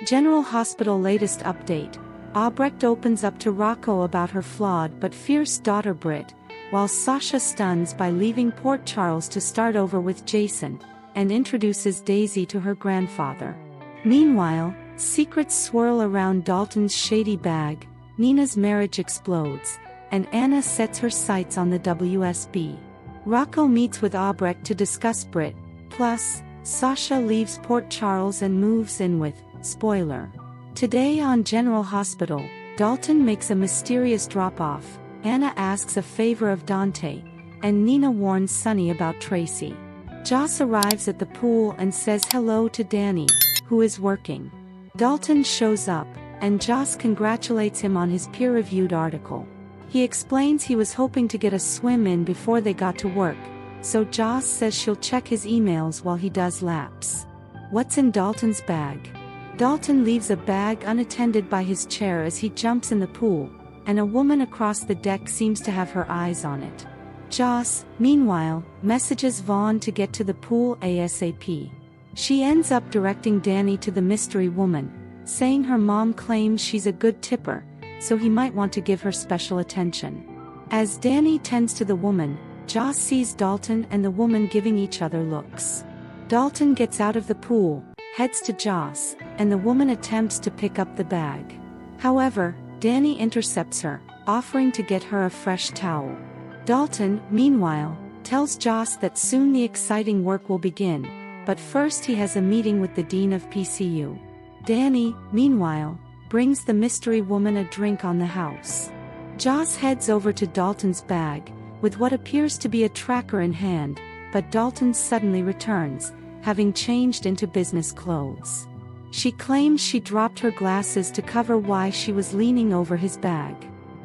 General Hospital latest update. Albrecht opens up to Rocco about her flawed but fierce daughter Britt, while Sasha stuns by leaving Port Charles to start over with Jason, and introduces Daisy to her grandfather. Meanwhile, secrets swirl around Dalton's shady bag, Nina's marriage explodes, and Anna sets her sights on the WSB. Rocco meets with Albrecht to discuss Britt, plus, Sasha leaves Port Charles and moves in with, spoiler. Today on General Hospital, Dalton makes a mysterious drop-off, Anna asks a favor of Dante, and Nina warns Sonny about Tracy. Joss arrives at the pool and says hello to Danny, who is working. Dalton shows up, and Joss congratulates him on his peer-reviewed article. He explains he was hoping to get a swim in before they got to work, so Joss says she'll check his emails while he does laps. What's in Dalton's bag? Dalton leaves a bag unattended by his chair as he jumps in the pool, and a woman across the deck seems to have her eyes on it. Joss, meanwhile, messages Vaughn to get to the pool ASAP. She ends up directing Danny to the mystery woman, saying her mom claims she's a good tipper, so he might want to give her special attention. As Danny tends to the woman, Joss sees Dalton and the woman giving each other looks. Dalton gets out of the pool, heads to Joss, and the woman attempts to pick up the bag. However, Danny intercepts her, offering to get her a fresh towel. Dalton, meanwhile, tells Joss that soon the exciting work will begin, but first he has a meeting with the dean of PCU. Danny, meanwhile, brings the mystery woman a drink on the house. Joss heads over to Dalton's bag, with what appears to be a tracker in hand, but Dalton suddenly returns, having changed into business clothes. She claims she dropped her glasses to cover why she was leaning over his bag.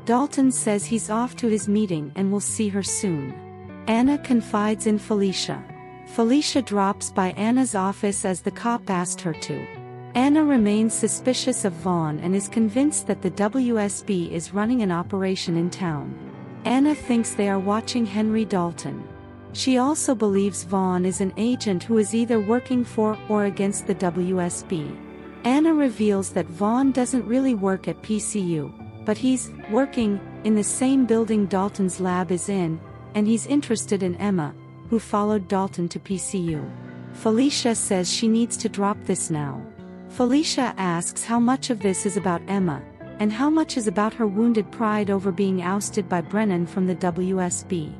Dalton says he's off to his meeting and will see her soon. Anna confides in Felicia. Felicia drops by Anna's office as the cop asked her to. Anna remains suspicious of Vaughn and is convinced that the WSB is running an operation in town. Anna thinks they are watching Henry Dalton. She also believes Vaughn is an agent who is either working for or against the WSB. Anna reveals that Vaughn doesn't really work at PCU, but he's working in the same building Dalton's lab is in, and he's interested in Emma, who followed Dalton to PCU. Felicia says she needs to drop this now. Felicia asks how much of this is about Emma, and how much is about her wounded pride over being ousted by Brennan from the WSB.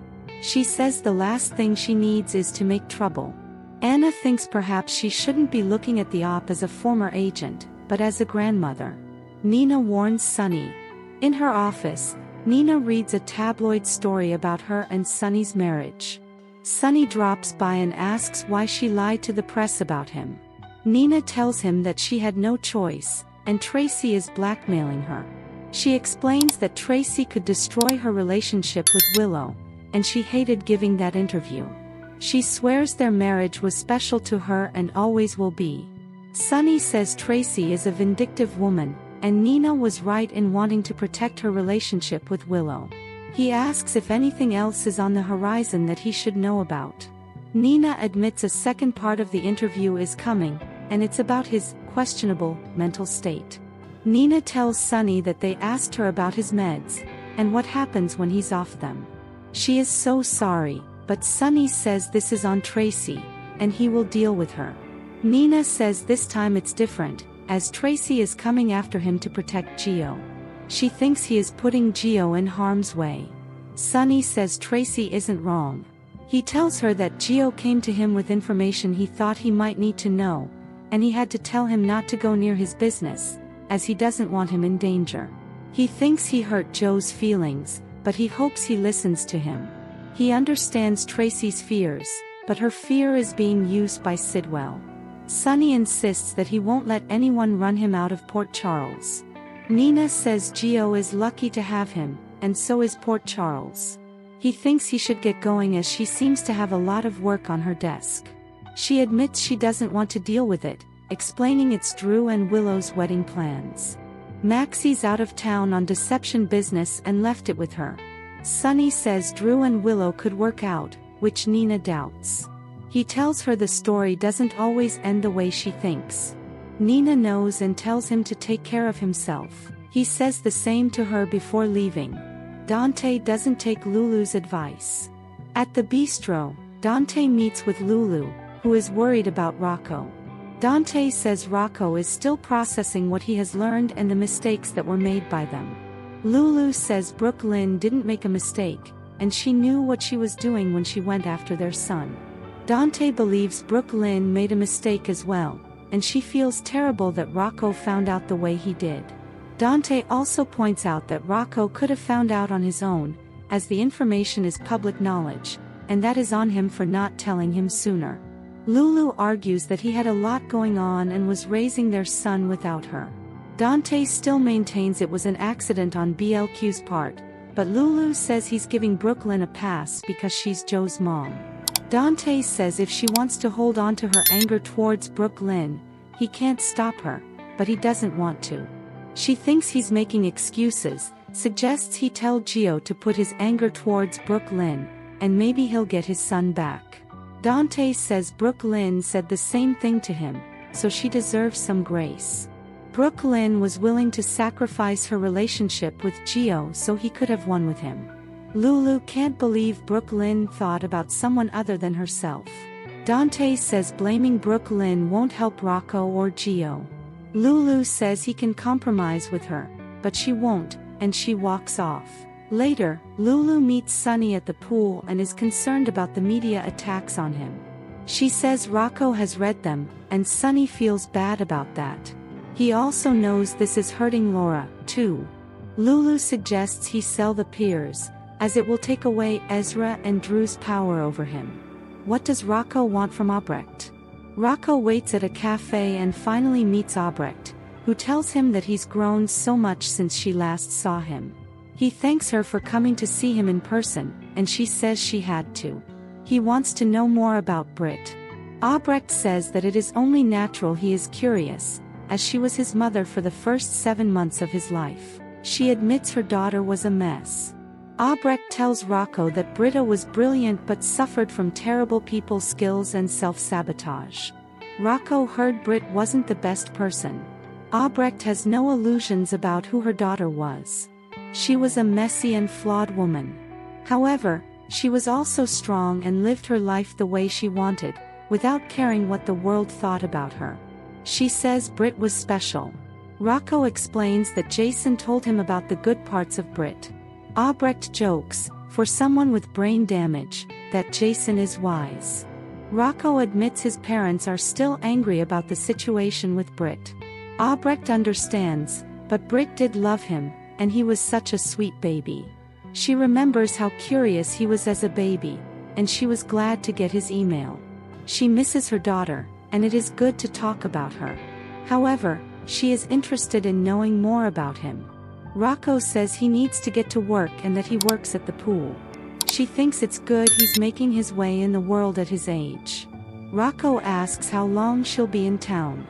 She says the last thing she needs is to make trouble. Anna thinks perhaps she shouldn't be looking at the op as a former agent, but as a grandmother. Nina warns Sonny. In her office, Nina reads a tabloid story about her and Sonny's marriage. Sonny drops by and asks why she lied to the press about him. Nina tells him that she had no choice, and Tracy is blackmailing her. She explains that Tracy could destroy her relationship with Willow, and she hated giving that interview. She swears their marriage was special to her and always will be. Sonny says Tracy is a vindictive woman, and Nina was right in wanting to protect her relationship with Willow. He asks if anything else is on the horizon that he should know about. Nina admits a second part of the interview is coming, and it's about his questionable mental state. Nina tells Sonny that they asked her about his meds, and what happens when he's off them. She is so sorry, but Sonny says this is on Tracy, and he will deal with her. Nina says this time it's different, as Tracy is coming after him to protect Gio. She thinks he is putting Gio in harm's way. Sonny says Tracy isn't wrong. He tells her that Gio came to him with information he thought he might need to know, and he had to tell him not to go near his business, as he doesn't want him in danger. He thinks he hurt Joe's feelings, but he hopes he listens to him. He understands Tracy's fears, but her fear is being used by Sidwell. Sonny insists that he won't let anyone run him out of Port Charles. Nina says Gio is lucky to have him, and so is Port Charles. He thinks he should get going as she seems to have a lot of work on her desk. She admits she doesn't want to deal with it, explaining it's Drew and Willow's wedding plans. Maxie's out of town on deception business and left it with her. Sonny says Drew and Willow could work out, which Nina doubts. He tells her the story doesn't always end the way she thinks. Nina knows and tells him to take care of himself. He says the same to her before leaving. Dante doesn't take Lulu's advice. At the bistro, Dante meets with Lulu, who is worried about Rocco. Dante says Rocco is still processing what he has learned and the mistakes that were made by them. Lulu says Brooke Lynn didn't make a mistake, and she knew what she was doing when she went after their son. Dante believes Brooke Lynn made a mistake as well, and she feels terrible that Rocco found out the way he did. Dante also points out that Rocco could have found out on his own, as the information is public knowledge, and that is on him for not telling him sooner. Lulu argues that he had a lot going on and was raising their son without her. Dante still maintains it was an accident on BLQ's part, but Lulu says he's giving Brooke Lynn a pass because she's Joe's mom. Dante says if she wants to hold on to her anger towards Brooke Lynn, he can't stop her, but he doesn't want to. She thinks he's making excuses, suggests he tell Gio to put his anger towards Brooke Lynn, and maybe he'll get his son back. Dante says Brooke Lynn said the same thing to him, so she deserves some grace. Brooke Lynn was willing to sacrifice her relationship with Gio so he could have won with him. Lulu can't believe Brooke Lynn thought about someone other than herself. Dante says blaming Brooke Lynn won't help Rocco or Gio. Lulu says he can compromise with her, but she won't, and she walks off. Later, Lulu meets Sunny at the pool and is concerned about the media attacks on him. She says Rocco has read them, and Sunny feels bad about that. He also knows this is hurting Laura, too. Lulu suggests he sell the peers, as it will take away Ezra and Drew's power over him. What does Rocco want from Albrecht? Rocco waits at a cafe and finally meets Albrecht, who tells him that he's grown so much since she last saw him. He thanks her for coming to see him in person, and she says she had to. He wants to know more about Britt. Albrecht says that it is only natural he is curious, as she was his mother for the first 7 months of his life. She admits her daughter was a mess. Albrecht tells Rocco that Britta was brilliant but suffered from terrible people skills and self-sabotage. Rocco heard Britt wasn't the best person. Albrecht has no illusions about who her daughter was. She was a messy and flawed woman. However, she was also strong and lived her life the way she wanted, without caring what the world thought about her. She says Britt was special. Rocco explains that Jason told him about the good parts of Britt. Albrecht jokes, for someone with brain damage, that Jason is wise. Rocco admits his parents are still angry about the situation with Britt. Albrecht understands, but Britt did love him, and he was such a sweet baby. She remembers how curious he was as a baby, and she was glad to get his email. She misses her daughter, and it is good to talk about her. However, she is interested in knowing more about him. Rocco says he needs to get to work and that he works at the pool. She thinks it's good he's making his way in the world at his age. Rocco asks how long she'll be in town.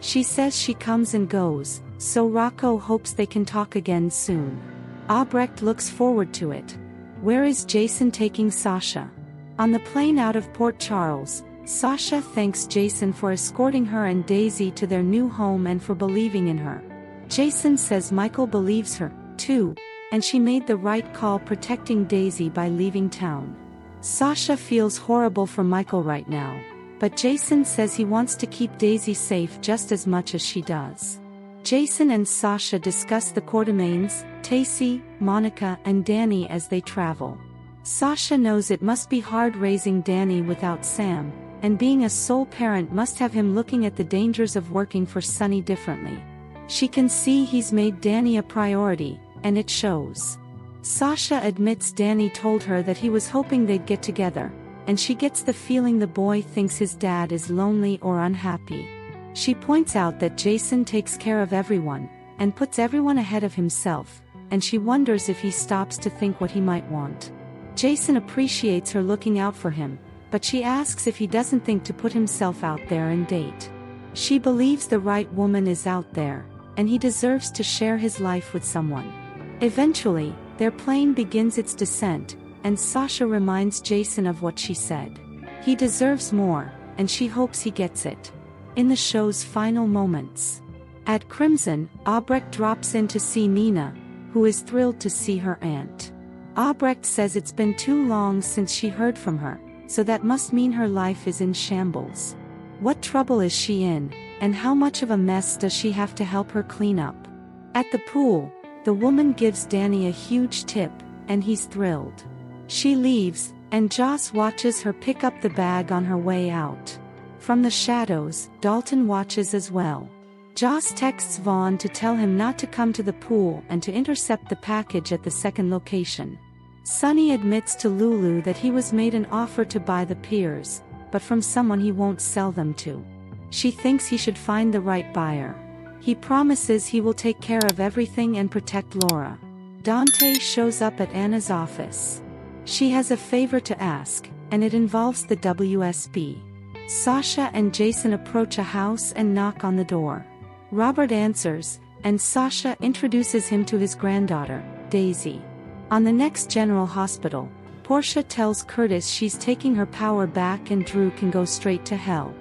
She says she comes and goes, so Rocco hopes they can talk again soon. Albrecht looks forward to it. Where is Jason taking Sasha? On the plane out of Port Charles, Sasha thanks Jason for escorting her and Daisy to their new home and for believing in her. Jason says Michael believes her, too, and she made the right call protecting Daisy by leaving town. Sasha feels horrible for Michael right now, but Jason says he wants to keep Daisy safe just as much as she does. Jason and Sasha discuss the Quartermaines, Tacy, Monica and Danny as they travel. Sasha knows it must be hard raising Danny without Sam, and being a sole parent must have him looking at the dangers of working for Sunny differently. She can see he's made Danny a priority, and it shows. Sasha admits Danny told her that he was hoping they'd get together, and she gets the feeling the boy thinks his dad is lonely or unhappy. She points out that Jason takes care of everyone, and puts everyone ahead of himself, and she wonders if he stops to think what he might want. Jason appreciates her looking out for him, but she asks if he doesn't think to put himself out there and date. She believes the right woman is out there, and he deserves to share his life with someone. Eventually, their plane begins its descent, and Sasha reminds Jason of what she said. He deserves more, and she hopes he gets it. in the show's final moments. At Crimson, Albrecht drops in to see Nina, who is thrilled to see her aunt. Albrecht says it's been too long since she heard from her, so that must mean her life is in shambles. What trouble is she in, and how much of a mess does she have to help her clean up? At the pool, the woman gives Danny a huge tip, and he's thrilled. She leaves, and Joss watches her pick up the bag on her way out. From the shadows, Dalton watches as well. Joss texts Vaughn to tell him not to come to the pool and to intercept the package at the second location. Sonny admits to Lulu that he was made an offer to buy the piers, but from someone he won't sell them to. She thinks he should find the right buyer. He promises he will take care of everything and protect Laura. Dante shows up at Anna's office. She has a favor to ask, and it involves the WSB. Sasha and Jason approach a house and knock on the door. Robert answers, and Sasha introduces him to his granddaughter, Daisy. On the next General Hospital, Portia tells Curtis she's taking her power back and Drew can go straight to hell.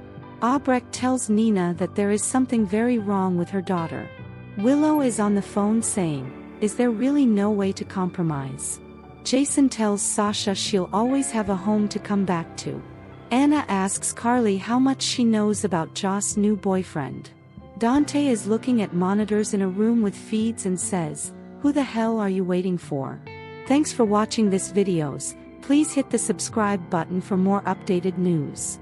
Albrecht tells Nina that there is something very wrong with her daughter. Willow is on the phone saying, "Is there really no way to compromise?" Jason tells Sasha she'll always have a home to come back to. Anna asks Carly how much she knows about Joss' new boyfriend. Dante is looking at monitors in a room with feeds and says, "Who the hell are you waiting for?" Thanks for watching this videos. Please hit the subscribe button for more updated news.